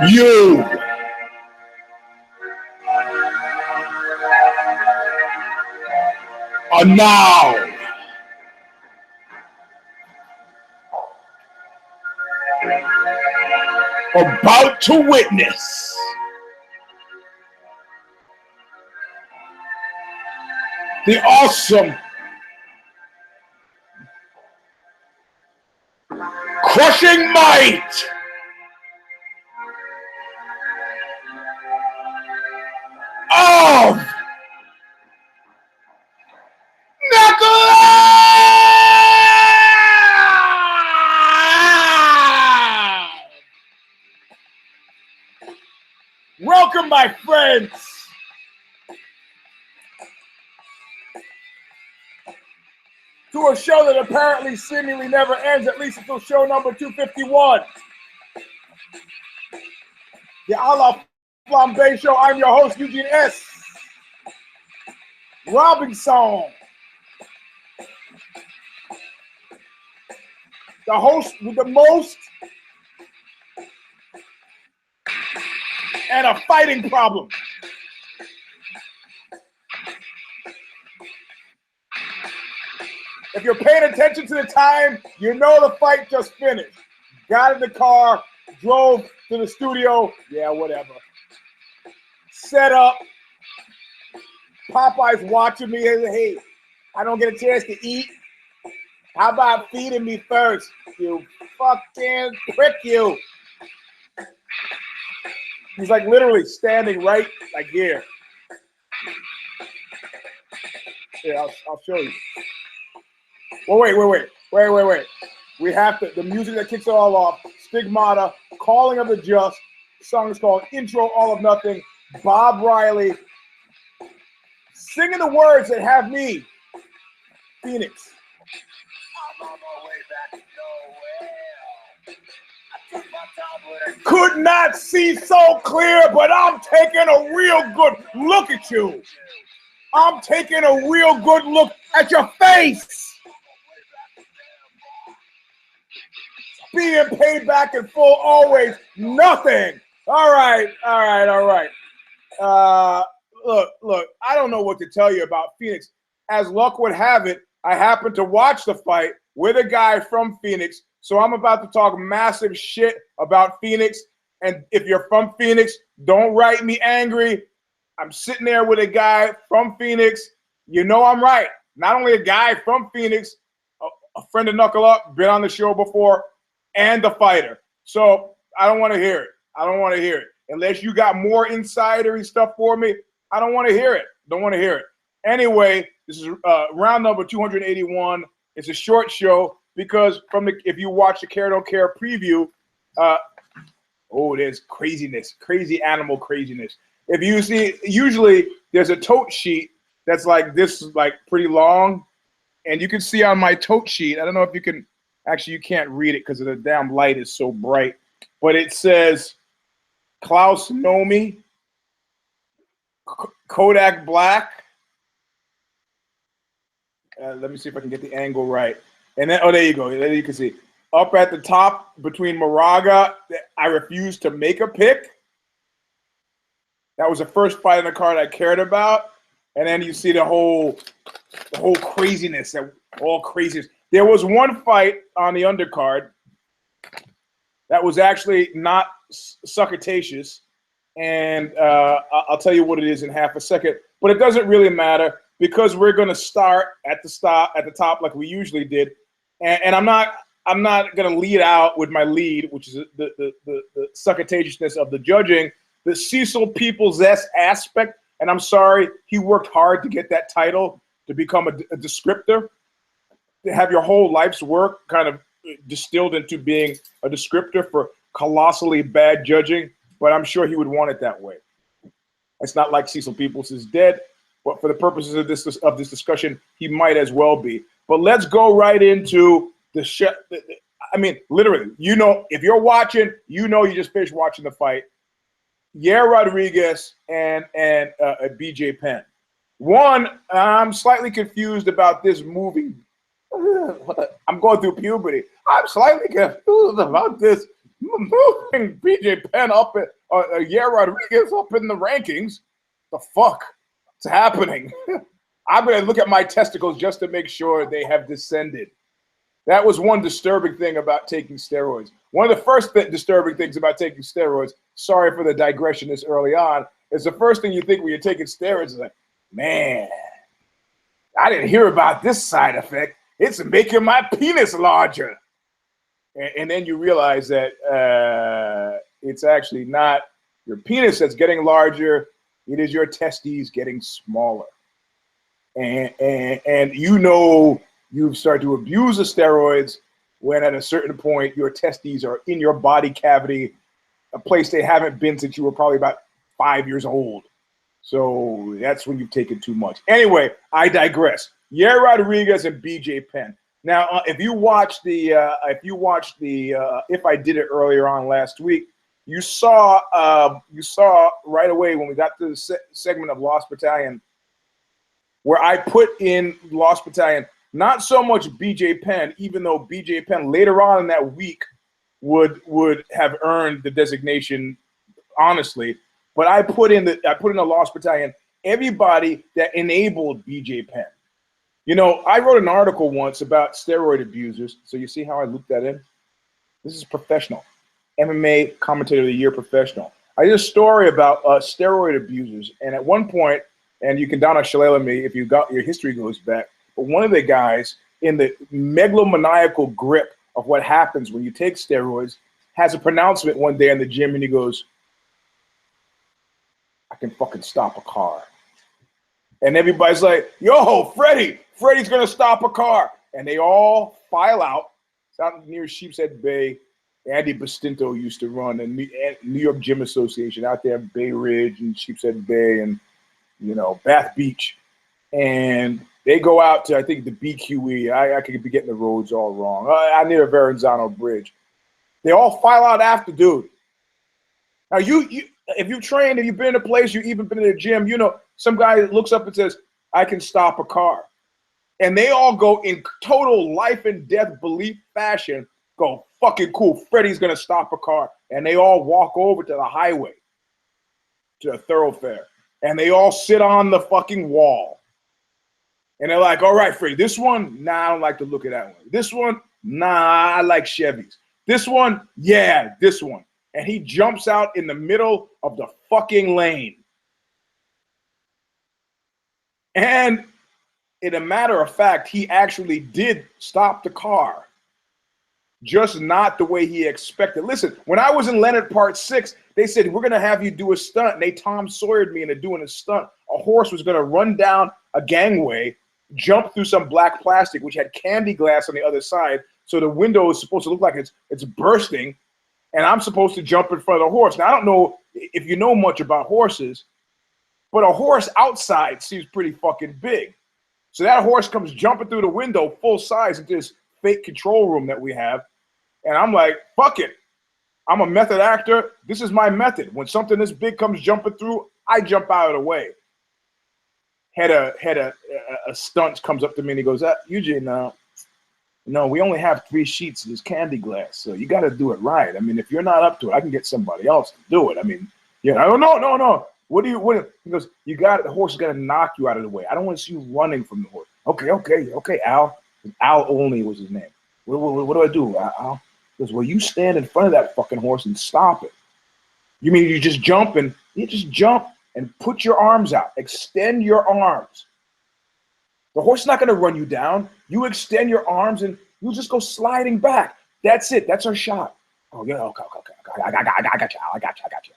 You are now about to witness the awesome, crushing might of KNUCKLE! Welcome, my friends, to a show that apparently seemingly never ends, at least until show number 251. The A La Flambe Show. I'm your host, Eugene S. Robinson. The host with the most and a fighting problem. If you're paying attention to the time, you know the fight just finished. Got in the car, drove to the studio, yeah, whatever. Set up. Popeye's watching me. Hey, I don't get a chance to eat. How about feeding me first? You fucking prick, you. He's like literally standing right like here. Here, I'll show you. Well, wait. We have to, the music that kicks it all off, Stigmata, Calling of the Just. The song is called Intro All of Nothing. Bob Riley singing the words that have me, Phoenix. I'm on my way back nowhere. Could not see so clear, but I'm taking a real good look at you. I'm taking a real good look at your face. Being paid back in full, always nothing. All right. Look, I don't know what to tell you about Phoenix. As luck would have it, I happened to watch the fight with a guy from Phoenix. So I'm about to talk massive shit about Phoenix. And if you're from Phoenix, don't write me angry. I'm sitting there with a guy from Phoenix. You know I'm right. Not only a guy from Phoenix, a friend of Knuckle Up, been on the show before, and the fighter. So I don't want to hear it. Unless you got more insidery stuff for me, I don't want to hear it. Anyway, this is round number 281. It's a short show because if you watch the Care Don't Care preview, there's craziness, crazy animal craziness. If you see, usually there's a tote sheet that's like this, like pretty long, and you can see on my tote sheet, I don't know if you can, actually you can't read it because the damn light is so bright, but it says Klaus Nomi, Kodak Black. Let me see if I can get the angle right. And then, there you go. There you can see. Up at the top between Moraga, I refused to make a pick. That was the first fight in the card I cared about. And then you see the whole craziness, There was one fight on the undercard that was actually not suckitatious, and I'll tell you what it is in half a second. But it doesn't really matter because we're going to start at the top like we usually did, and I'm not going to lead out with my lead, which is the succitatiousness of the judging, the Cecil Peoples-esque aspect. And I'm sorry, he worked hard to get that title to become a descriptor. To have your whole life's work kind of distilled into being a descriptor for colossally bad judging, but I'm sure he would want it that way. It's not like Cecil Peoples is dead, but for the purposes of this discussion, he might as well be. But let's go right into the show. I mean, literally, if you're watching, you just finished watching the fight. Yair Rodriguez and BJ Penn. One, I'm slightly confused about this movie. I'm going through puberty. I'm slightly confused about this moving BJ Penn up, Yair Rodriguez up in the rankings. The fuck? What's happening? I'm going to look at my testicles just to make sure they have descended. That was one disturbing thing about taking steroids. One of the first disturbing things about taking steroids, sorry for the digression this early on, is the first thing you think when you're taking steroids is like, man, I didn't hear about this side effect. It's making my penis larger. And then you realize that it's actually not your penis that's getting larger. It is your testes getting smaller. And you know you've started to abuse the steroids when at a certain point your testes are in your body cavity, a place they haven't been since you were probably about 5 years old. So that's when you've taken too much. Anyway, I digress. Yair Rodriguez and BJ Penn. Now, if you watched If I Did It earlier on last week, you saw right away when we got to the segment of Lost Battalion where I put in Lost Battalion, not so much BJ Penn, even though BJ Penn later on in that week would have earned the designation, honestly. But I put in the Lost Battalion everybody that enabled BJ Penn. You know, I wrote an article once about steroid abusers. So you see how I looped that in? This is professional. MMA Commentator of the Year professional. I did a story about steroid abusers. And at one point, and you can down a shillelagh me if you got your history goes back, but one of the guys in the megalomaniacal grip of what happens when you take steroids has a pronouncement one day in the gym and he goes, I can fucking stop a car. And everybody's like, yo, Freddie's going to stop a car. And they all file out. It's out near Sheepshead Bay. Andy Bastinto used to run the New York Gym Association out there in Bay Ridge and Sheepshead Bay and, you know, Bath Beach. And they go out to, I think, the BQE. I could be getting the roads all wrong. I near Verrazano Bridge. They all file out after, dude. Now, if you've trained, if you've been in a place, you've even been in a gym, you know, some guy looks up and says, I can stop a car. And they all go in total life and death belief fashion, go, fucking cool, Freddie's going to stop a car. And they all walk over to the highway, to a thoroughfare. And they all sit on the fucking wall. And they're like, all right, Freddie, this one, nah, I don't like to look at that one. This one, nah, I like Chevys. This one, yeah, this one. And he jumps out in the middle of the fucking lane. And in a matter of fact, he actually did stop the car. Just not the way he expected. Listen, when I was in Leonard Part 6, they said, we're going to have you do a stunt. And they Tom Sawyered me into doing a stunt. A horse was going to run down a gangway, jump through some black plastic, which had candy glass on the other side. So the window is supposed to look like it's bursting. And I'm supposed to jump in front of the horse. Now, I don't know if you know much about horses, but a horse outside seems pretty fucking big. So that horse comes jumping through the window full size into this fake control room that we have. And I'm like, fuck it. I'm a method actor. This is my method. When something this big comes jumping through, I jump out of the way. Had a stunt comes up to me and he goes, Eugene, no, we only have 3 sheets of this candy glass, so you got to do it right. I mean, if you're not up to it, I can get somebody else to do it. I mean, yeah, no. What? He goes, you got it. The horse is going to knock you out of the way. I don't want to see you running from the horse. Okay, Al. Al only was his name. What do I do, Al? He goes, well, you stand in front of that fucking horse and stop it. You mean you just jump and put your arms out. Extend your arms. The horse is not going to run you down. You extend your arms and you just go sliding back. That's it. That's our shot. Oh, yeah, okay. I got you.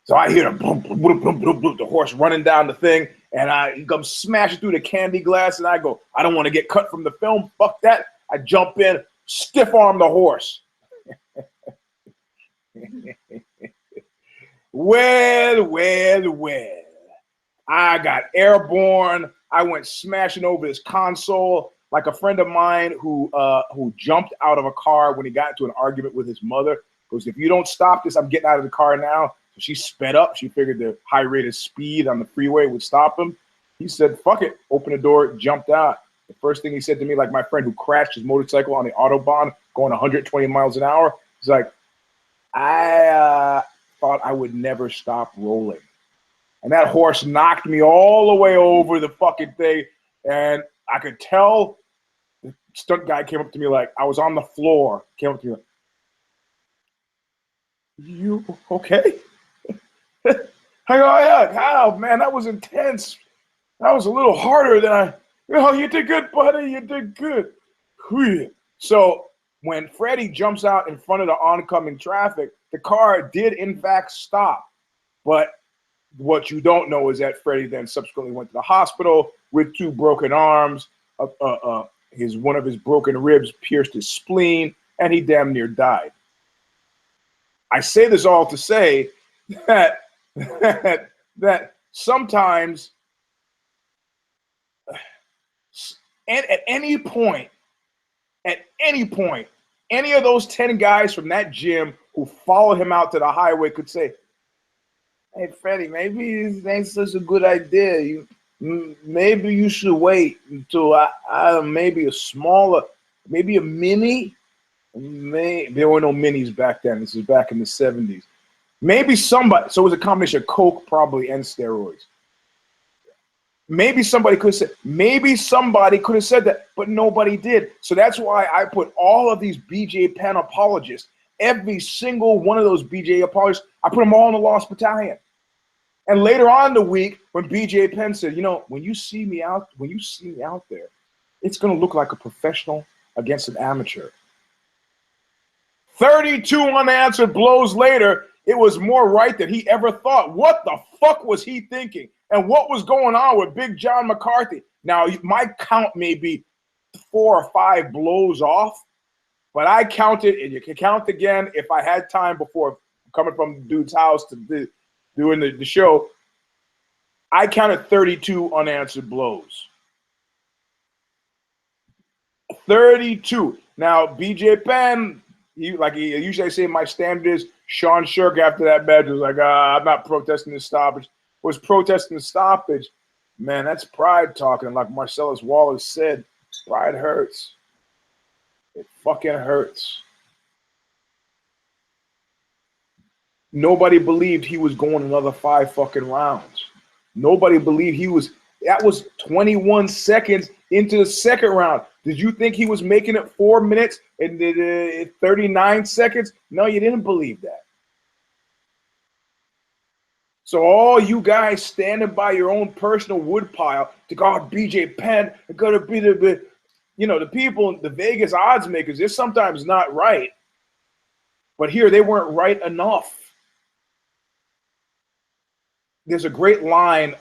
So I hear the boom, boom, boom, boom, boom, the horse running down the thing, and I come smashing through the candy glass, and I go, I don't want to get cut from the film. Fuck that. I jump in, stiff arm the horse. Well. I got airborne. I went smashing over this console like a friend of mine who jumped out of a car when he got into an argument with his mother. Goes, if you don't stop this, I'm getting out of the car now. So she sped up. She figured the high rate of speed on the freeway would stop him. He said, fuck it, opened the door, jumped out. The first thing he said to me, like my friend who crashed his motorcycle on the Autobahn going 120 miles an hour, he's like, I thought I would never stop rolling. And that horse knocked me all the way over the fucking thing. And I could tell the stunt guy came up to me like, I was on the floor, came up to me like, you okay? I go, yeah, wow, man, that was intense. That was a little harder than I, you did good, buddy, you did good. So when Freddie jumps out in front of the oncoming traffic, the car did in fact stop. But what you don't know is that Freddie then subsequently went to the hospital with 2 broken arms. One of his broken ribs pierced his spleen, and he damn near died. I say this all to say that sometimes, and at any point, any of those 10 guys from that gym who followed him out to the highway could say, hey, Freddie, maybe this ain't such a good idea. Maybe you should wait until maybe a smaller, maybe a mini. There were no minis back then. This is back in the 70s. Maybe somebody, so it was a combination of Coke probably and steroids. Maybe somebody could have said that, but nobody did. So that's why I put all of these BJ Penn apologists, every single one of those BJ apologists, I put them all in the Lost Battalion. And later on in the week, when BJ Penn said, when you see me out there, it's going to look like a professional against an amateur. 32 unanswered blows later, it was more right than he ever thought. What the fuck was he thinking? And what was going on with Big John McCarthy? Now, my count may be 4 or 5 blows off, but I counted, and you can count again if I had time before coming from the dude's house to doing the show. I counted 32 unanswered blows. 32. Now, BJ Penn, usually I say my standard is Sean Shirk after that match was like, I'm not protesting the stoppage. Was protesting the stoppage. Man, that's pride talking. Like Marcellus Wallace said, pride hurts. It fucking hurts. Nobody believed he was going another 5 fucking rounds. Nobody believed that was 21 seconds into the second round. Did you think he was making it 4 minutes and 39 seconds? No, you didn't believe that. So all you guys standing by your own personal woodpile to God, BJ Penn, it's going to be the people, the Vegas odds makers, they're sometimes not right. But here, they weren't right enough. There's a great line.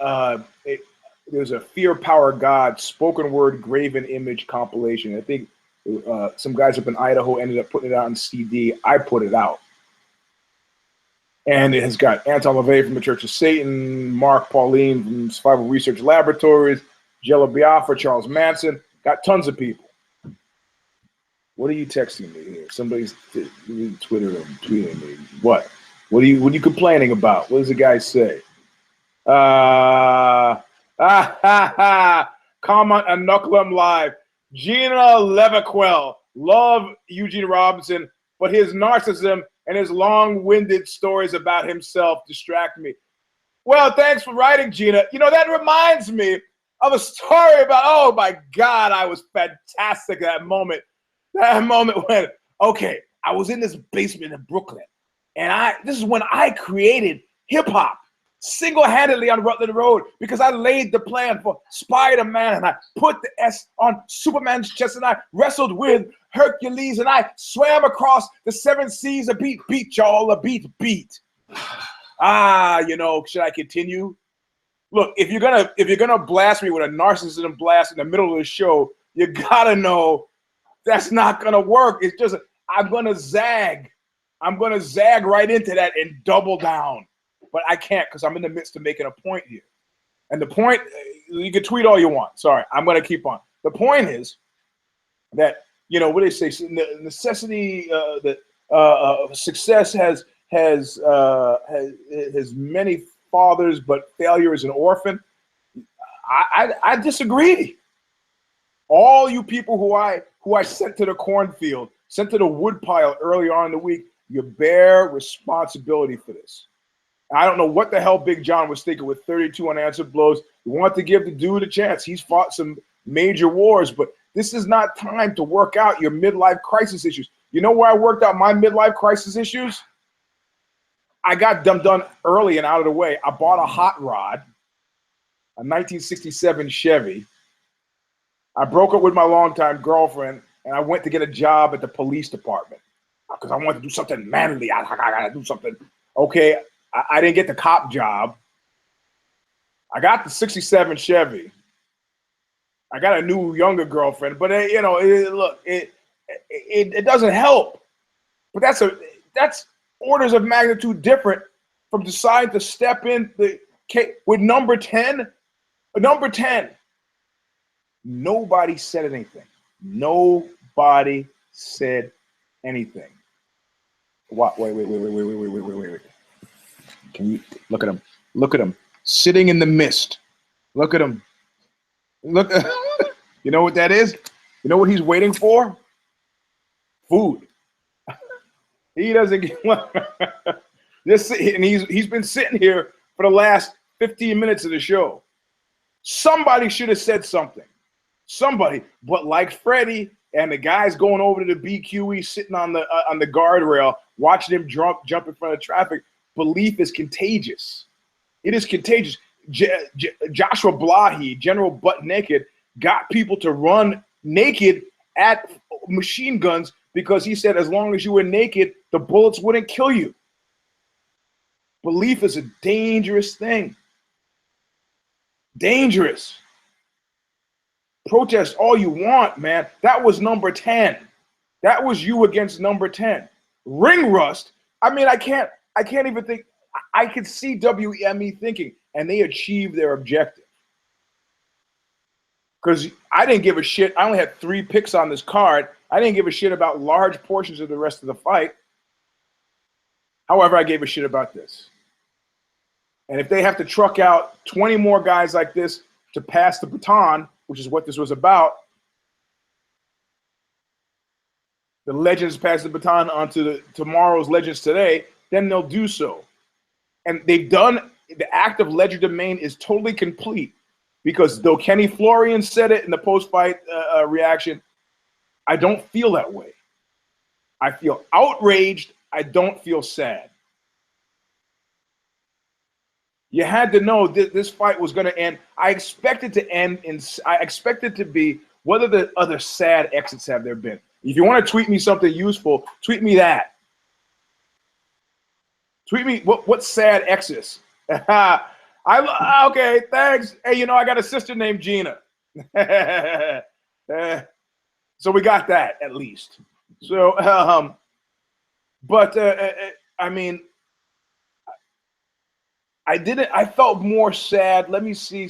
There's a Fear Power God spoken word graven image compilation. I think some guys up in Idaho ended up putting it out on CD. I put it out. And it has got Anton LaVey from the Church of Satan, Mark Pauline from Survival Research Laboratories, Jello Biafra, Charles Manson. Got tons of people. What are you texting me here? Somebody's Twitter or tweeting me. What? What are you complaining about? What does the guy say? Comment on KNUCKLE Live. Gina Levaquel. Love Eugene Robinson, but his narcissism and his long-winded stories about himself distract me. Well, thanks for writing, Gina. That reminds me of a story about, oh my God, I was fantastic that moment. That moment when, okay, I was in this basement in Brooklyn, and this is when I created hip-hop single-handedly on Rutland Road because I laid the plan for Spider-Man, and I put the S on Superman's chest, and I wrestled with Hercules, and I swam across the 7 seas. A beat, y'all, a beat. Should I continue? Look, if you're gonna blast me with a narcissism blast in the middle of the show, you gotta know that's not gonna work. It's just I'm gonna zag right into that and double down. But I can't because I'm in the midst of making a point here. And the point, you can tweet all you want. Sorry, I'm going to keep on. The point is that, what they say, necessity, that success has many fathers, but failure is an orphan. I disagree. All you people who I sent to the cornfield, sent to the woodpile early on in the week, you bear responsibility for this. I don't know what the hell Big John was thinking with 32 unanswered blows. You want to give the dude a chance. He's fought some major wars, but this is not time to work out your midlife crisis issues. You know where I worked out my midlife crisis issues? I got them done early and out of the way. I bought a hot rod, a 1967 Chevy. I broke up with my longtime girlfriend, and I went to get a job at the police department because I wanted to do something manly. I got to do something. Okay, I didn't get the cop job. I got the 67 Chevy. I got a new, younger girlfriend, but it doesn't help. But that's orders of magnitude different from deciding to step in with number 10. Number 10. Nobody said anything. Nobody said anything. What? Wait. Can you look at him? Look at him sitting in the mist. Look at him. Look. You know what that is? You know what he's waiting for? Food. He doesn't get just and he's been sitting here for the last 15 minutes of the show. Somebody should have said something. Somebody, but like Freddie and the guys going over to the BQE, sitting on the guardrail, watching him jump in front of traffic. Belief is contagious. It is contagious. Joshua Blahi, General Butt Naked, got people to run naked at machine guns because he said as long as you were naked, the bullets wouldn't kill you. Belief is a dangerous thing. Dangerous. Protest all you want, man. That was number 10. That was you against number 10. Ring rust. I mean, I can't even think. I could see WME thinking, and they achieved their objective. Because I didn't give a shit. I only had 3 picks on this card. I didn't give a shit about large portions of the rest of the fight. However, I gave a shit about this. And if they have to truck out 20 more guys like this to pass the baton, which is what this was about, the legends pass the baton onto tomorrow's legends today, then they'll do so. And they've done, the act of legerdemain is totally complete because though Kenny Florian said it in the post-fight reaction, I don't feel that way. I feel outraged. I don't feel sad. You had to know that this fight was going to end. I expected to end I expected to be, what are the other sad exits have there been? If you want to tweet me something useful, tweet me that. Tweet me what sad exits. Okay, thanks. Hey, you know, I got a sister named Gina. So we got that at least. So, I mean, I felt more sad. Let me see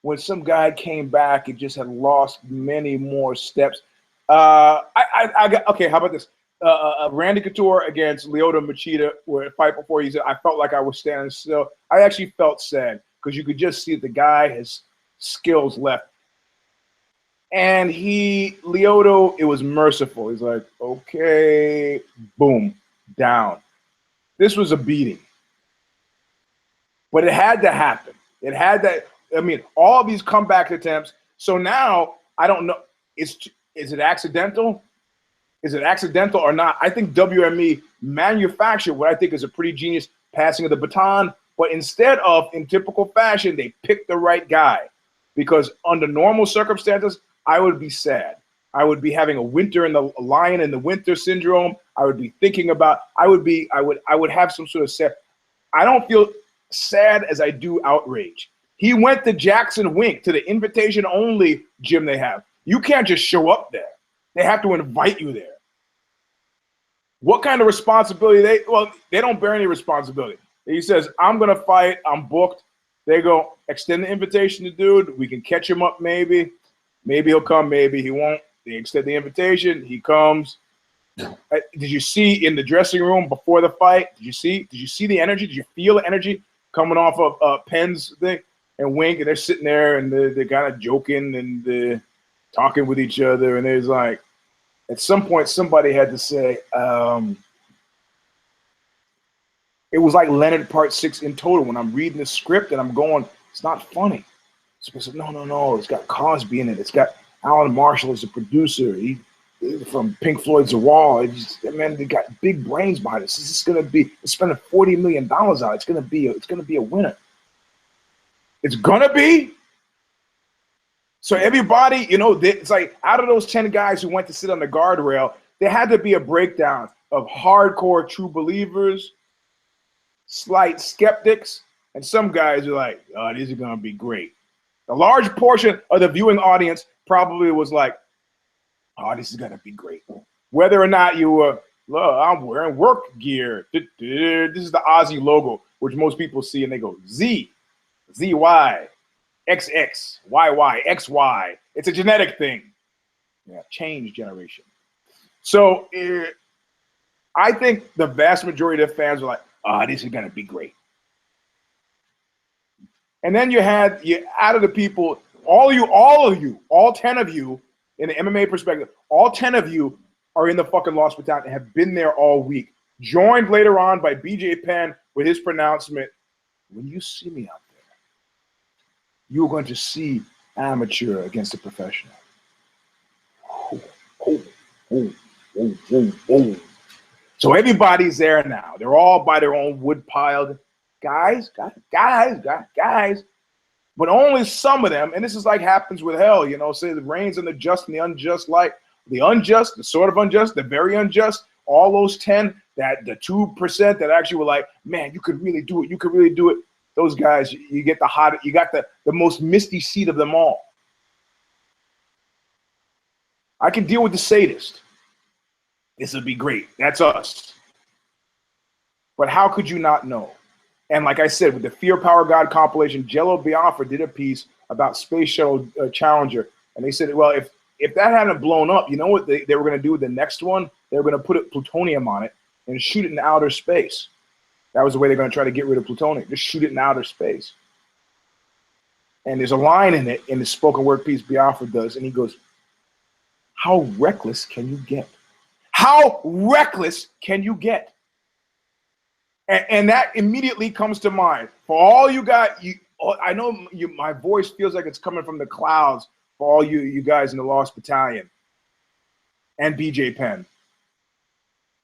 when some guy came back and just had lost many more steps. Okay, how about this? Randy Couture against Lyoto Machida, where a fight before he said, I felt like I was standing still. I actually felt sad because you could just see the guy has skills left. And Lyoto, it was merciful. He's like, okay, boom, down. This was a beating. But it had to happen. It had that. I mean, all of these comeback attempts. So now I don't know. Is it accidental? Is it accidental or not? I think WME manufactured what I think is a pretty genius passing of the baton. But instead of, in typical fashion, they picked the right guy. Because under normal circumstances, I would be sad. I would be having a lion in the winter syndrome. I would be thinking about. I would have some sort of sad. I don't feel sad as I do outrage. He went to Jackson Wink, to the invitation only gym they have. You can't just show up there. They have to invite you there. What kind of responsibility they don't bear any responsibility. He says, I'm going to fight. I'm booked. They go, extend the invitation to dude. We can catch him up maybe. Maybe he'll come. Maybe he won't. They extend the invitation. He comes. Did you see in the dressing room before the fight? Did you see the energy? Did you feel the energy coming off of Penn's thing? and wink, and they're sitting there and they're kind of joking and they're talking with each other. And there's like, at some point, somebody had to say, it was like Leonard Part 6 in total. When I'm reading the script and I'm going, it's not funny. Somebody said, no, it's got Cosby in it. It's got Alan Marshall as a producer. He from Pink Floyd's The Wall. Man, they got big brains behind this. This is going to be spending $40 million on it. It's going to be a winner. It's going to be. So everybody, it's like out of those 10 guys who went to sit on the guardrail, there had to be a breakdown of hardcore true believers, slight skeptics, and some guys are like, oh, this is going to be great. A large portion of the viewing audience probably was like, oh, this is going to be great. Whether or not you were, look, I'm wearing work gear. This is the Aussie logo, which most people see and they go, Z, ZY, XX, YY, XY. It's a genetic thing. Yeah, change generation. So I think the vast majority of the fans were like, oh, this is going to be great. And then you out of the people, all of you, all 10 of you, in the MMA perspective, all 10 of you are in the fucking Lost Battalion and have been there all week. Joined later on by BJ Penn with his pronouncement, when you see me out there, you're going to see amateur against a professional. So everybody's there now. They're all by their own wood-piled guys. But only some of them, and this is like happens with hell, say the reigns on the just and the unjust, like the unjust, the sort of unjust, the very unjust, all those 10, that the 2% that actually were like, man, you could really do it. Those guys, you got the most misty seat of them all. I can deal with the sadist. This would be great. That's us. But how could you not know? And like I said, with the Fear Power God compilation, Jello Biafra did a piece about Space Shuttle Challenger. And they said, well, if that hadn't blown up, you know what they were going to do with the next one? They were going to put plutonium on it and shoot it in outer space. That was the way they're going to try to get rid of plutonium. Just shoot it in outer space. And there's a line in it, in the spoken word piece Biafra does, and he goes, how reckless can you get? How reckless can you get? And that immediately comes to mind. For all you guys, I know my voice feels like it's coming from the clouds for all you guys in the Lost Battalion and BJ Penn.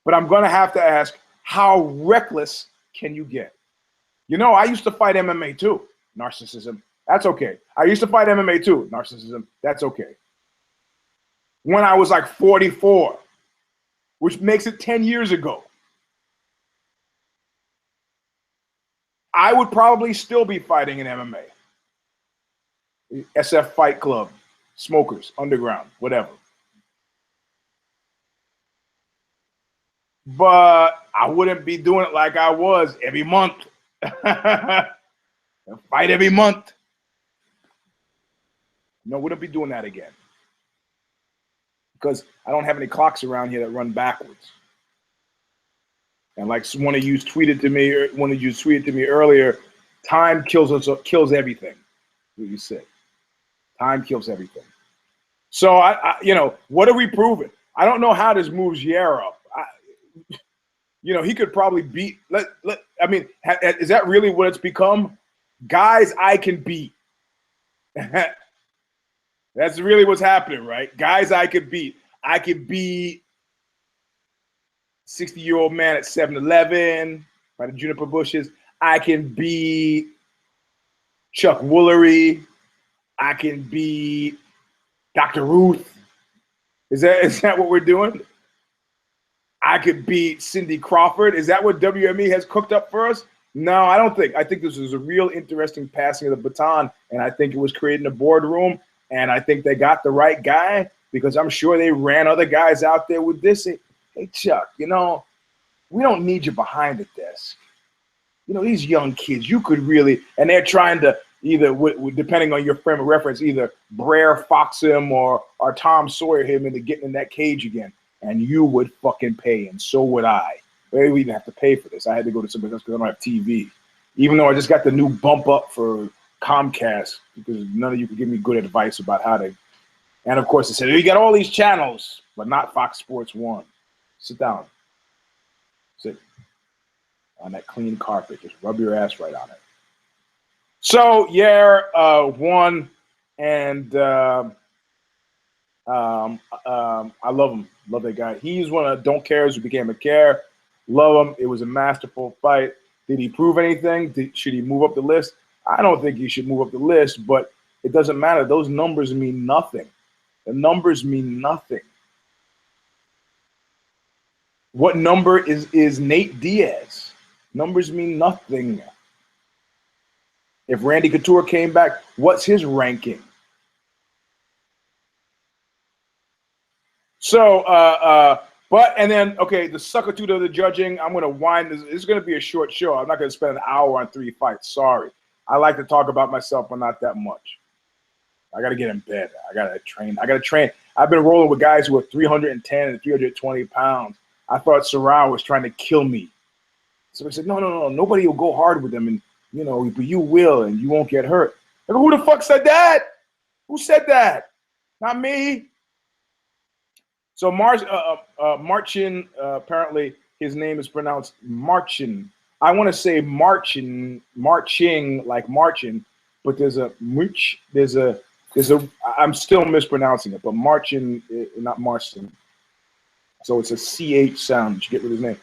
But I'm going to have to ask, how reckless can you get? I used to fight MMA too. Narcissism. That's okay. I used to fight MMA too. Narcissism. That's okay. When I was like 44, which makes it 10 years ago. I would probably still be fighting in MMA. SF Fight Club, Smokers, Underground, whatever. But I wouldn't be doing it like I was every month. Fight every month. No, wouldn't be doing that again. Because I don't have any clocks around here that run backwards. And like one of you tweeted to me earlier, time kills everything. What you said. Time kills everything. So what are we proving? I don't know how this moves Yair up. He could probably beat. Is that really what it's become? Guys, I can beat. That's really what's happening, right? Guys, I could beat. I could beat 60-year-old man at 7-Eleven by the juniper bushes. I can beat Chuck Woolery. I can beat Dr. Ruth. Is that what we're doing? I could beat Cindy Crawford. Is that what WME has cooked up for us? No, I don't think. I think this was a real interesting passing of the baton, and I think it was created in a boardroom, and I think they got the right guy because I'm sure they ran other guys out there with this. Hey, Chuck, we don't need you behind the desk. These young kids, you could really, and they're trying to either, depending on your frame of reference, either Brer Fox him or Tom Sawyer him into getting in that cage again. And you would fucking pay, and so would I. Maybe we didn't have to pay for this. I had to go to somebody else because I don't have TV. Even though I just got the new bump up for Comcast because none of you could give me good advice about how to. And of course, they said, you got all these channels, but not Fox Sports 1. Sit down. Sit on that clean carpet. Just rub your ass right on it. So, won. And I love him. Love that guy. He's one of the don't cares who became a care. Love him. It was a masterful fight. Did he prove anything? Should he move up the list? I don't think he should move up the list, but it doesn't matter. Those numbers mean nothing. The numbers mean nothing. What number is Nate Diaz? Numbers mean nothing. If Randy Couture came back, what's his ranking? So, and then, the Suckitude of the judging, I'm going to wind this. This is going to be a short show. I'm not going to spend an hour on 3 fights. Sorry. I like to talk about myself, but not that much. I got to get in bed. I got to train. I've been rolling with guys who are 310 and 320 pounds. I thought Sarau was trying to kill me. So I said, no. Nobody will go hard with them. And, but you will, and you won't get hurt. I go, who the fuck said that? Who said that? Not me. So Marcin, apparently his name is pronounced Marcin. I want to say marching like marching, but there's a I'm still mispronouncing it, but Marcin, not Marcin. So it's a CH sound. You should get rid of his name.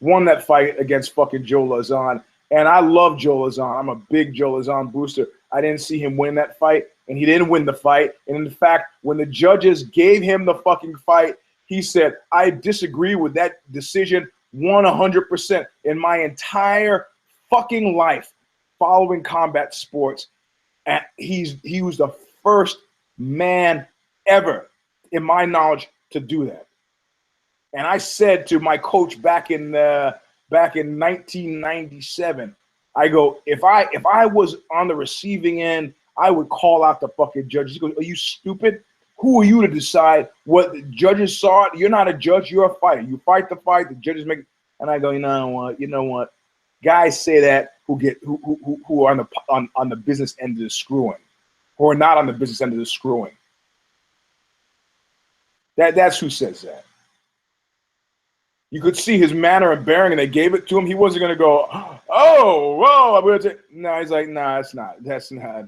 Won that fight against fucking Joe Lauzon. And I love Joe Lauzon. I'm a big Joe Lauzon booster. I didn't see him win that fight, and he didn't win the fight. And in fact, when the judges gave him the fucking fight, he said, I disagree with that decision 100%. In my entire fucking life following combat sports, and he was the first man ever, in my knowledge, to do that. And I said to my coach back in 1997, I go, if I was on the receiving end, I would call out the fucking judges. He goes, are you stupid? Who are you to decide what the judges saw? You're not a judge. You're a fighter. You fight the fight. The judges make it. And I go, you know what? Guys say that who are on the business end of the screwing, who are not on the business end of the screwing. That's who says that. You could see his manner and bearing, and they gave it to him. He wasn't going to go, oh, whoa. No, he's like, nah, it's not. That's not.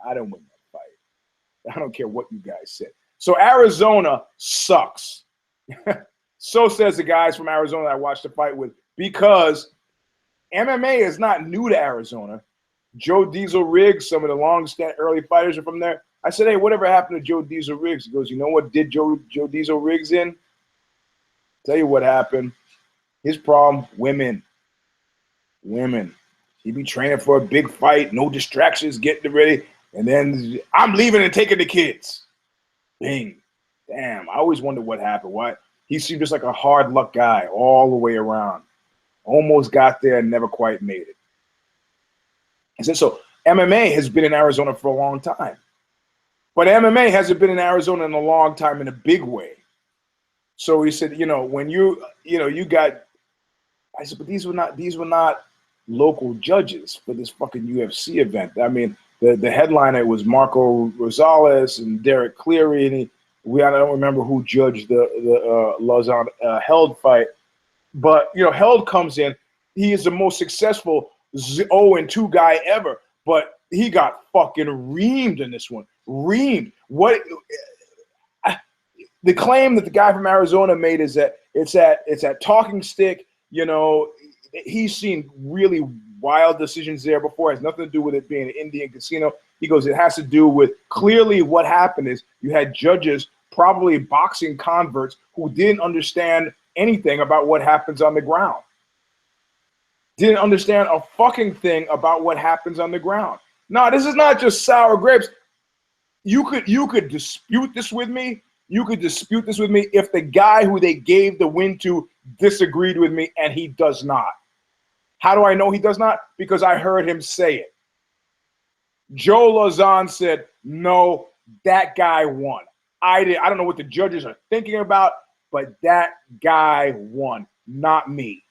I don't win that fight. I don't care what you guys said. So Arizona sucks. So says the guys from Arizona that I watched the fight with, because MMA is not new to Arizona. Joe Diesel Riggs, some of the long-standing early fighters are from there. I said, hey, whatever happened to Joe Diesel Riggs? He goes, you know what did Joe Diesel Riggs in? Tell you what happened. His problem, women. He be training for a big fight, no distractions, getting ready, and then I'm leaving and taking the kids. Bing. Damn, I always wondered what happened. Why? He seemed just like a hard luck guy all the way around. Almost got there and never quite made it. He said, so MMA has been in Arizona for a long time. But MMA hasn't been in Arizona in a long time in a big way. So he said, when you got, I said, but these were not local judges for this fucking UFC event. I mean, the headliner was Marco Rosales and Derek Cleary, and I don't remember who judged the Lauzon Held fight, but Held comes in. He is the most successful 0-2 guy ever, but he got fucking reamed in this one. Reamed. What? The claim that the guy from Arizona made is that it's at Talking Stick. He's seen really wild decisions there before. It has nothing to do with it being an Indian casino. He goes, it has to do with clearly what happened is you had judges, probably boxing converts, who didn't understand anything about what happens on the ground. Didn't understand a fucking thing about what happens on the ground. No, this is not just sour grapes. You could dispute this with me. You could dispute this with me if the guy who they gave the win to disagreed with me, and he does not. How do I know he does not? Because I heard him say it. Joe Lauzon said, no, that guy won. I don't know what the judges are thinking about, but that guy won, not me.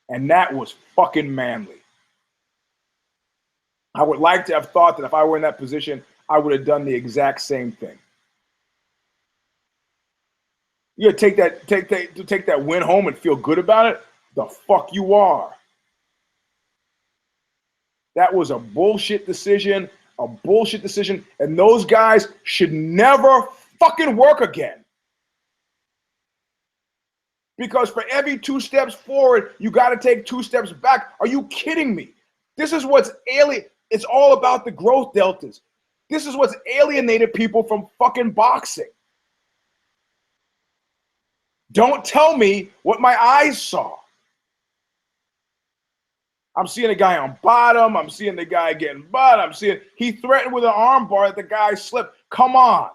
And that was fucking manly. I would like to have thought that if I were in that position, I would have done the exact same thing. You take that win home and feel good about it. The fuck you are. That was a bullshit decision, and those guys should never fucking work again. Because for every 2 steps forward, you got to take 2 steps back. Are you kidding me? This is what's alien. It's all about the growth deltas. This is what's alienated people from fucking boxing. Don't tell me what my eyes saw. I'm seeing a guy on bottom. I'm seeing the guy getting butt. I'm seeing he threatened with an arm bar that the guy slipped. Come on.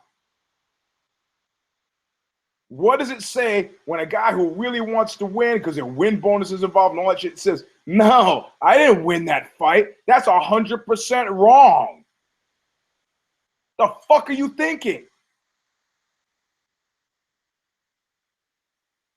What does it say when a guy who really wants to win, because there are win bonuses involved and all that shit, says, no, I didn't win that fight. That's 100% wrong. The fuck are you thinking?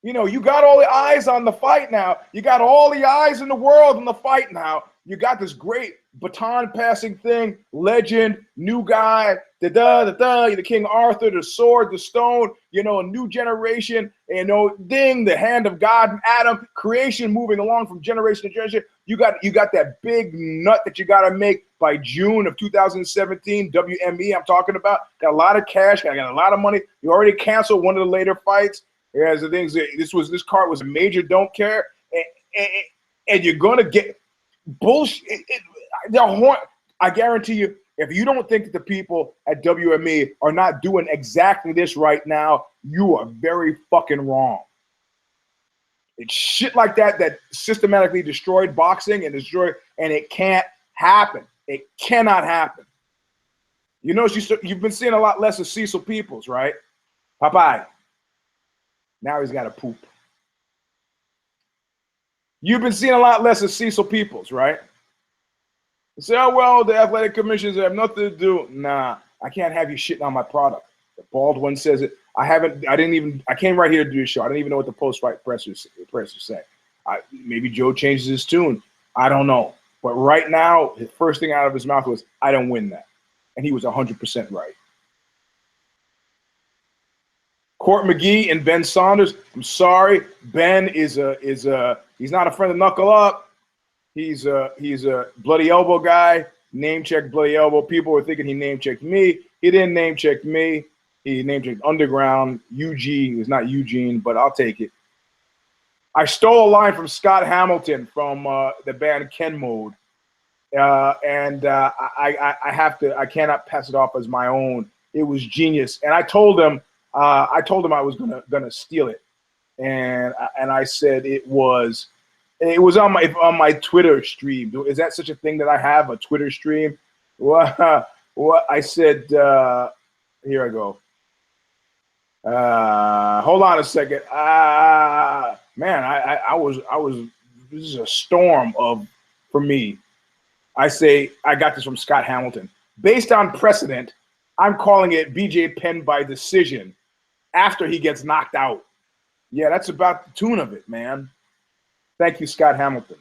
You know, you got all the eyes on the fight now. You got all the eyes in the world on the fight now. You got this great baton passing thing, legend, new guy, the King Arthur, the sword, the stone, you know, a new generation, you know, ding, the hand of God and Adam, creation moving along from generation to generation. You got that big nut that you got to make by June of 2017, WME I'm talking about. Got a lot of cash, got a lot of money. You already canceled one of the later fights. Here's the things. This card was a major don't care, and you're gonna get bullshit. I guarantee you, if you don't think that the people at WME are not doing exactly this right now, you are very fucking wrong. It's shit like that systematically destroyed boxing and it can't happen. It cannot happen. You know, you've been seeing a lot less of Cecil Peoples, right? Popeye. Now he's got to poop. You've been seeing a lot less of Cecil Peoples, right? You say, oh, well, the athletic commissions have nothing to do. Nah, I can't have you shitting on my product. The bald one says it. I came right here to do a show. I didn't even know what the post-fight pressers say. Maybe Joe changes his tune. I don't know. But right now, the first thing out of his mouth was, I don't win that. And he was 100% right. Court McGee and Ben Saunders. I'm sorry, Ben is he's not a friend of Knuckle Up. He's a bloody elbow guy. Name check bloody elbow. People were thinking he name checked me. He didn't name check me. He name checked Underground. Eugene is not Eugene, but I'll take it. I stole a line from Scott Hamilton from the band Ken Mode, and I cannot pass it off as my own. It was genius, and I told him I was gonna steal it, and I said it was on my Twitter stream. Is that such a thing that I have, a Twitter stream? What I said? Here I go. Hold on a second. Man, I was. This is a storm for me. I say I got this from Scott Hamilton. Based on precedent, I'm calling it BJ Penn by decision after he gets knocked out. Yeah, that's about the tune of it, man. Thank you, Scott Hamilton.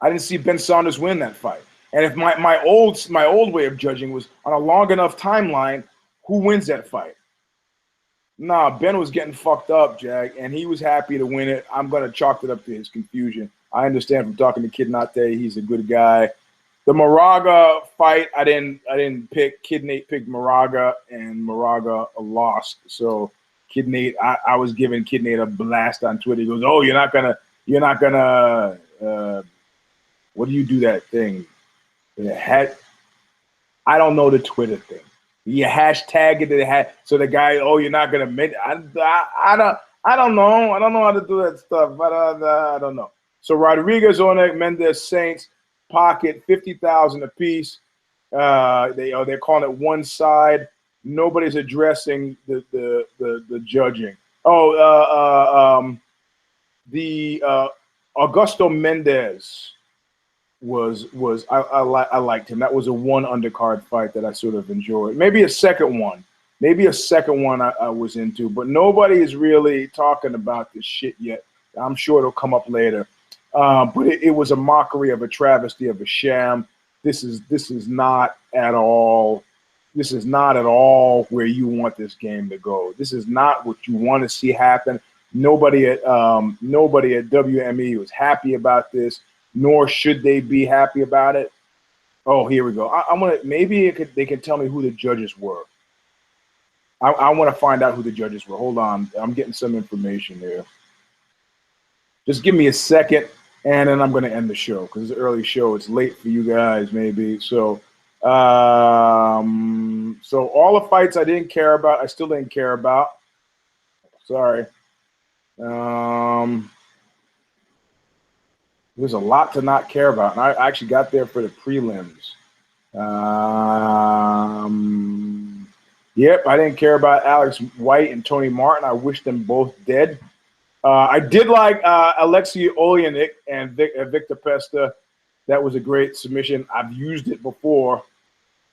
I didn't see Ben Saunders win that fight. And if my old way of judging was on a long enough timeline, who wins that fight? Nah, Ben was getting fucked up, Jag, and he was happy to win it. I'm gonna chalk it up to his confusion. I understand from talking to Kid Nate, he's a good guy. The Moraga fight, I didn't pick. Kid Nate picked Moraga, and Moraga lost. So Kid Nate, I was giving Kid Nate a blast on Twitter. He goes, "Oh, you're not gonna. What do you do that thing? I don't know the Twitter thing. You hashtag it. So the guy, oh, you're not gonna admit. I don't know. I don't know how to do that stuff. But I don't know. So Rodriguez, Onek, Mendez, Saints pocket 50,000 apiece. They're calling it one side. Nobody's addressing the judging. The Augusto Mendez I liked him. That was a one undercard fight that I sort of enjoyed. Maybe a second one I was into, but nobody is really talking about this shit yet. I'm sure it'll come up later. But it was a mockery of a travesty of a sham. This is not at all. This is not at all where you want this game to go. This is not what you want to see happen. Nobody at WME was happy about this, nor should they be happy about it. Oh, here we go. I'm gonna maybe they can tell me who the judges were. I want to find out who the judges were. Hold on, I'm getting some information here. Just give me a second, and then I'm going to end the show because it's an early show. It's late for you guys, maybe. So, so all the fights I didn't care about, I still didn't care about. Sorry. There's a lot to not care about, and I actually got there for the prelims. Yep, I didn't care about Alex White and Tony Martin. I wish them both dead. I did like Alexei Olenek and Victor Pesta. That was a great submission. I've used it before,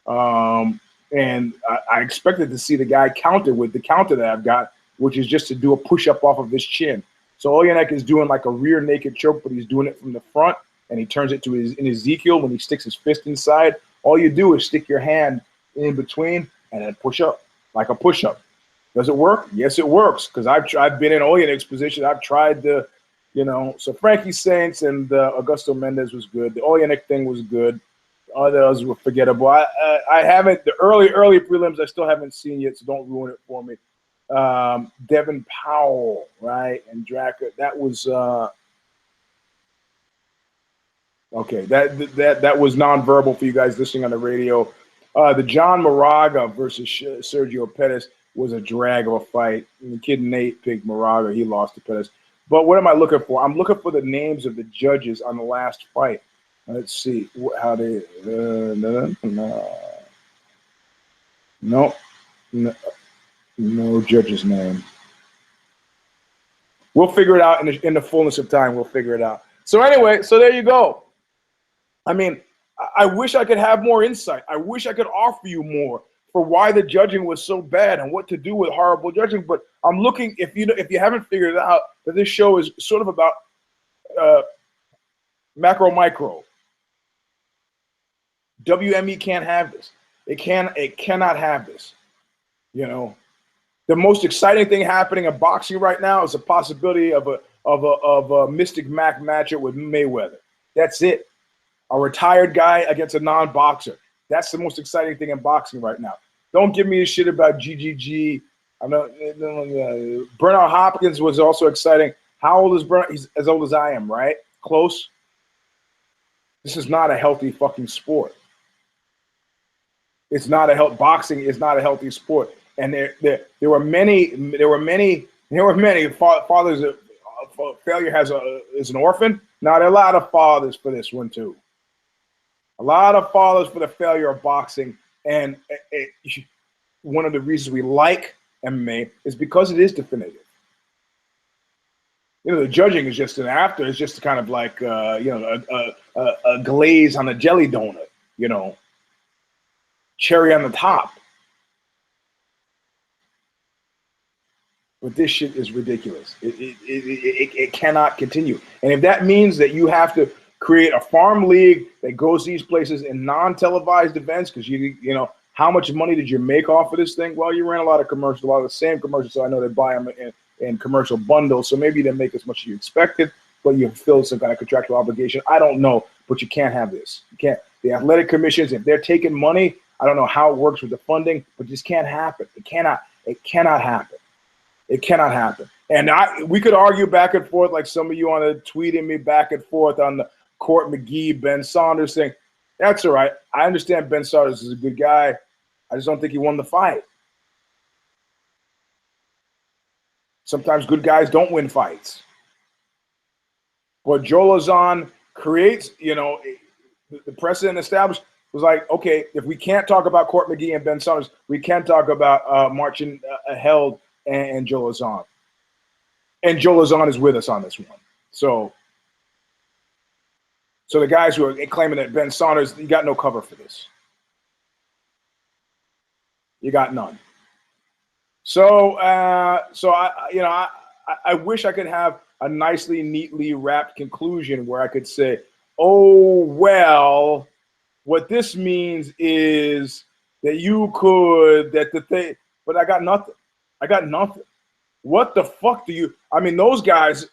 and I expected to see the guy counter with the counter that I've got, which is just to do a push-up off of his chin. So Olenek is doing like a rear naked choke, but he's doing it from the front, and he turns it to in Ezekiel when he sticks his fist inside. All you do is stick your hand in between and then push up, like a push-up. Does it work? Yes, it works, because I've been in Olenik's position. I've tried the, so Frankie Saints and Augusto Mendez was good. The Olenek thing was good. Others were forgettable. I haven't, the early prelims I still haven't seen yet, so don't ruin it for me. Devin Powell, right, and Draka. That was okay. That was nonverbal for you guys listening on the radio. The John Moraga versus Sergio Pettis was a drag of a fight. The kid Nate picked Moraga. He lost to Pettis. But what am I looking for? I'm looking for the names of the judges on the last fight. Let's see how they. No judge's name. We'll figure it out in the fullness of time. We'll figure it out. So anyway, so there you go. I mean, I wish I could have more insight. I wish I could offer you more for why the judging was so bad and what to do with horrible judging. But I'm looking, if you haven't figured it out, that this show is sort of about macro micro. WME can't have this. It cannot have this. The most exciting thing happening in boxing right now is a possibility of a Mystic Mac matchup with Mayweather. That's it. A retired guy against a non-boxer. That's the most exciting thing in boxing right now. Don't give me a shit about GGG. Bernard Hopkins was also exciting. How old is Bernard? He's as old as I am, right? Close. This is not a healthy fucking sport. It's not a boxing is not a healthy sport. And there were many fathers. Failure is an orphan. Now there are a lot of fathers for this one too. A lot of fathers for the failure of boxing, and one of the reasons we like MMA is because it is definitive. The judging is just an after. It's just kind of like a glaze on a jelly donut. Cherry on the top. But this shit is ridiculous. It cannot continue. And if that means that you have to create a farm league that goes to these places in non-televised events, because how much money did you make off of this thing? Well, you ran a lot of commercials, a lot of the same commercials, so I know they buy them in commercial bundles, so maybe you didn't make as much as you expected, but you fulfilled some kind of contractual obligation. I don't know, but you can't have this. You can't. The athletic commissions, if they're taking money, I don't know how it works with the funding, but this can't happen. It cannot happen. It cannot happen. And we could argue back and forth, like some of you on the tweeting me back and forth on the Court McGee, Ben Saunders thing. That's all right. I understand Ben Saunders is a good guy. I just don't think he won the fight. Sometimes good guys don't win fights. But Joe Lozon creates, the precedent established was like, okay, if we can't talk about Court McGee and Ben Saunders, we can talk about Marcin Held and Joe Lozon. And Joe Lozon is with us on this one. So the guys who are claiming that Ben Saunders, you got no cover for this. You got none. So I wish I could have a nicely, neatly wrapped conclusion where I could say, oh, well, what this means is that you could, that the thing, but I got nothing. I got nothing. What the fuck do you, I mean, those guys,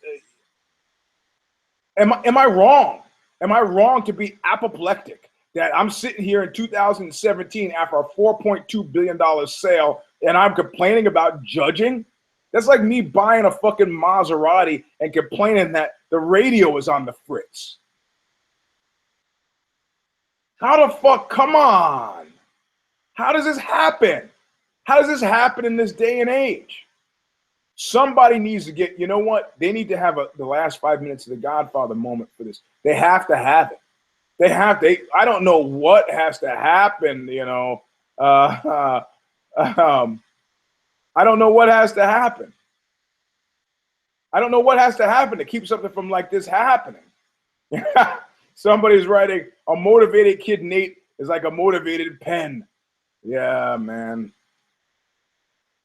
am I wrong? Am I wrong to be apoplectic that I'm sitting here in 2017 after a $4.2 billion sale and I'm complaining about judging? That's like me buying a fucking Maserati and complaining that the radio is on the fritz. How the fuck, come on. How does this happen? How does this happen in this day and age? Somebody needs to get, you know what? They need to have the last 5 minutes of the Godfather moment for this. They have to have it. They have to, I don't know what has to happen, you know. I don't know what has to happen. I don't know what has to happen to keep something from like this happening. Somebody's writing, a motivated kid Nate is like a motivated pen. Yeah, man.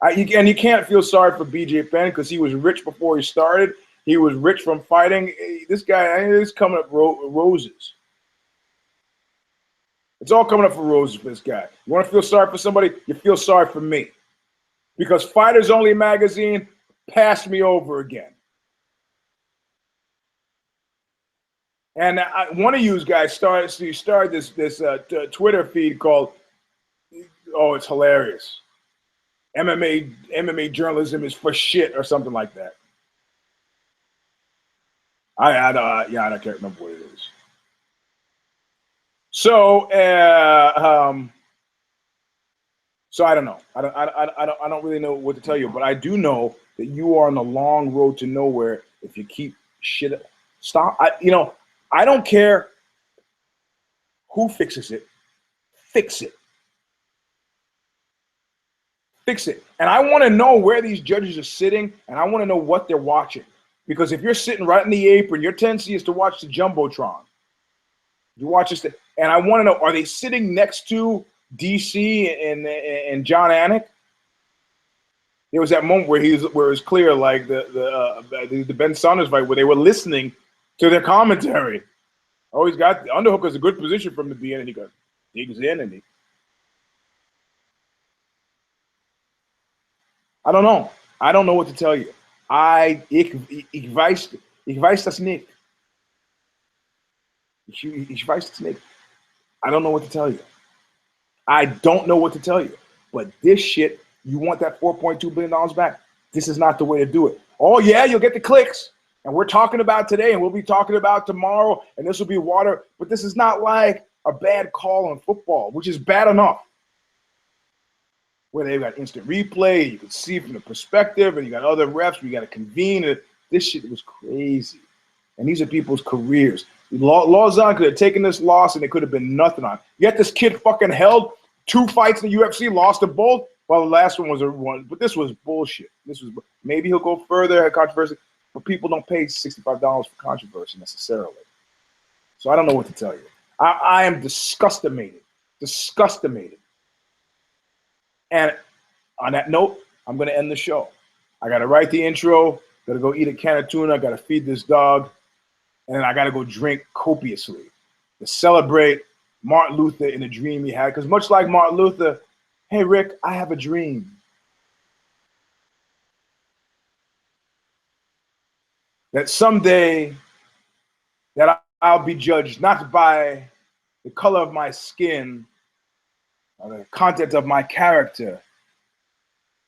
And you can't feel sorry for BJ Penn because he was rich before he started. He was rich from fighting. This guy is coming up roses. It's all coming up for roses for this guy. You want to feel sorry for somebody? You feel sorry for me. Because Fighters Only magazine passed me over again. And one of you guys started this Twitter feed called, oh, it's hilarious. MMA journalism is for shit or something like that. I can't remember what it is. So so I don't know. I don't really know what to tell you, but I do know that you are on the long road to nowhere if you keep shit. Stop. I don't care who fixes it. Fix it. Fix it. And I want to know where these judges are sitting, and I want to know what they're watching. Because if you're sitting right in the apron, your tendency is to watch the Jumbotron. You watch this, and I want to know, are they sitting next to DC and John Anik? There was that moment where it was clear, like the Ben Saunders fight, where they were listening to their commentary. Oh, he's got the underhook is a good position from the beginning. He digs in and he. I don't know. I don't know what to tell you. Ich weiß das nicht. Ich weiß das nicht. I don't know what to tell you. I don't know what to tell you. But this shit, you want that $4.2 billion back? This is not the way to do it. Oh, yeah, you'll get the clicks. And we're talking about today, and we'll be talking about tomorrow, and this will be water. But this is not like a bad call in football, which is bad enough. Where they've got instant replay, you can see from the perspective, and you got other refs, we got to convene. This shit was crazy. And these are people's careers. Lawson could have taken this loss, and it could have been nothing on. Yet this kid fucking held 2 fights in the UFC, lost them both. Well, the last one was a one, but this was bullshit. Maybe he'll go further, had controversy, but people don't pay $65 for controversy necessarily. So I don't know what to tell you. I am disgustimated. And on that note, I'm going to end the show. I got to write the intro, got to go eat a can of tuna, got to feed this dog, and then I got to go drink copiously to celebrate Martin Luther and the dream he had. Because much like Martin Luther, hey, Rick, I have a dream. That someday that I'll be judged not by the color of my skin or the content of my character,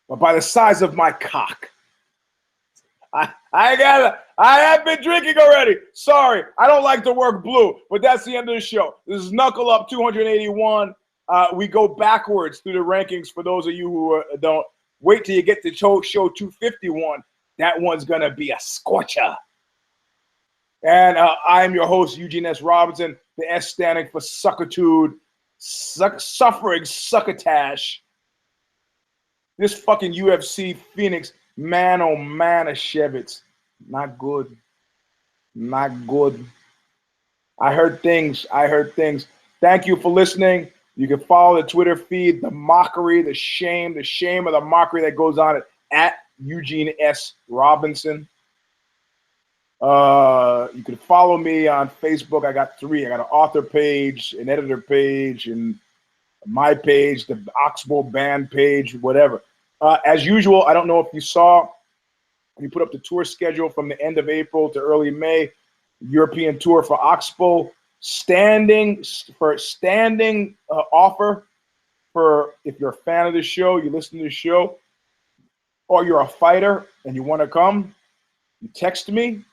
but by the size of my cock. I have been drinking already. Sorry, I don't like to work blue, but that's the end of the show. This is Knuckle Up 281. We go backwards through the rankings for those of you who don't. Wait till you get to show 251. That one's going to be a scorcher. And I am your host, Eugene S. Robinson, the S standing for Suckitude, suffering succotash. This fucking UFC Phoenix, man, oh man, Shevitz. Not good. Not good. I heard things. Thank you for listening. You can follow the Twitter feed, the mockery, the shame of the mockery that goes on at Eugene S. Robinson. You can follow me on Facebook. I got 3. I got an author page, an editor page, and my page, the Oxbow band page, whatever. As usual, I don't know if you saw, we put up the tour schedule from the end of April to early May, European tour for Oxbow. Standing offer for if you're a fan of the show, you listen to the show, or you're a fighter and you want to come, you text me,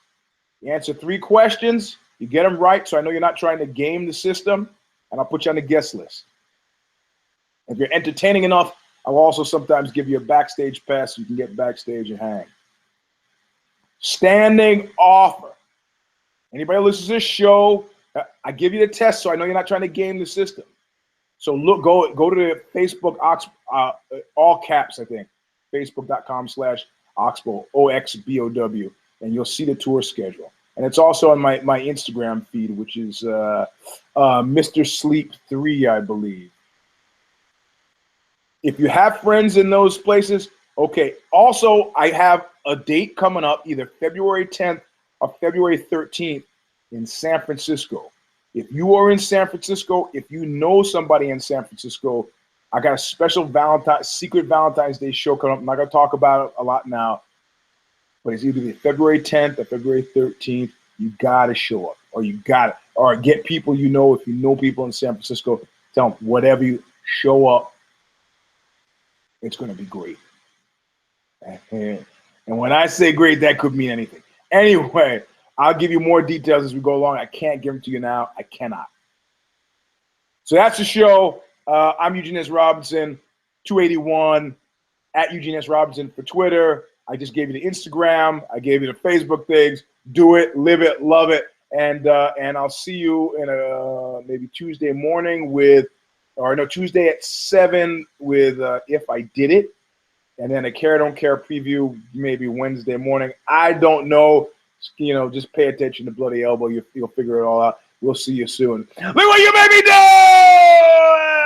you answer 3 questions, you get them right, so I know you're not trying to game the system, and I'll put you on the guest list. If you're entertaining enough, I'll also sometimes give you a backstage pass so you can get backstage and hang. Standing offer. Anybody who listens to this show, I give you the test so I know you're not trying to game the system. So look, go to the Facebook, all caps, I think, facebook.com/Oxbow, OXBOW, and you'll see the tour schedule. And it's also on my Instagram feed, which is Mr. Sleep 3, I believe. If you have friends in those places, okay. Also, I have a date coming up, either February 10th or February 13th in San Francisco. If you are in San Francisco, if you know somebody in San Francisco, I got a special secret Valentine's Day show coming up. I'm not going to talk about it a lot now, but it's either February 10th or February 13th. You got to show up, or get people you know. If you know people in San Francisco, tell them whatever you show up. It's going to be great. And when I say great, that could mean anything. Anyway, I'll give you more details as we go along. I can't give them to you now. I cannot. So that's the show. I'm Eugene S. Robinson, 281, at Eugene S. Robinson for Twitter. I just gave you the Instagram. I gave you the Facebook things. Do it, live it, love it. And I'll see you in maybe Tuesday morning Tuesday at 7 with If I Did It. And then a Care Don't Care preview maybe Wednesday morning. I don't know. Just pay attention to Bloody Elbow. You'll figure it all out. We'll see you soon. Look what you made me do!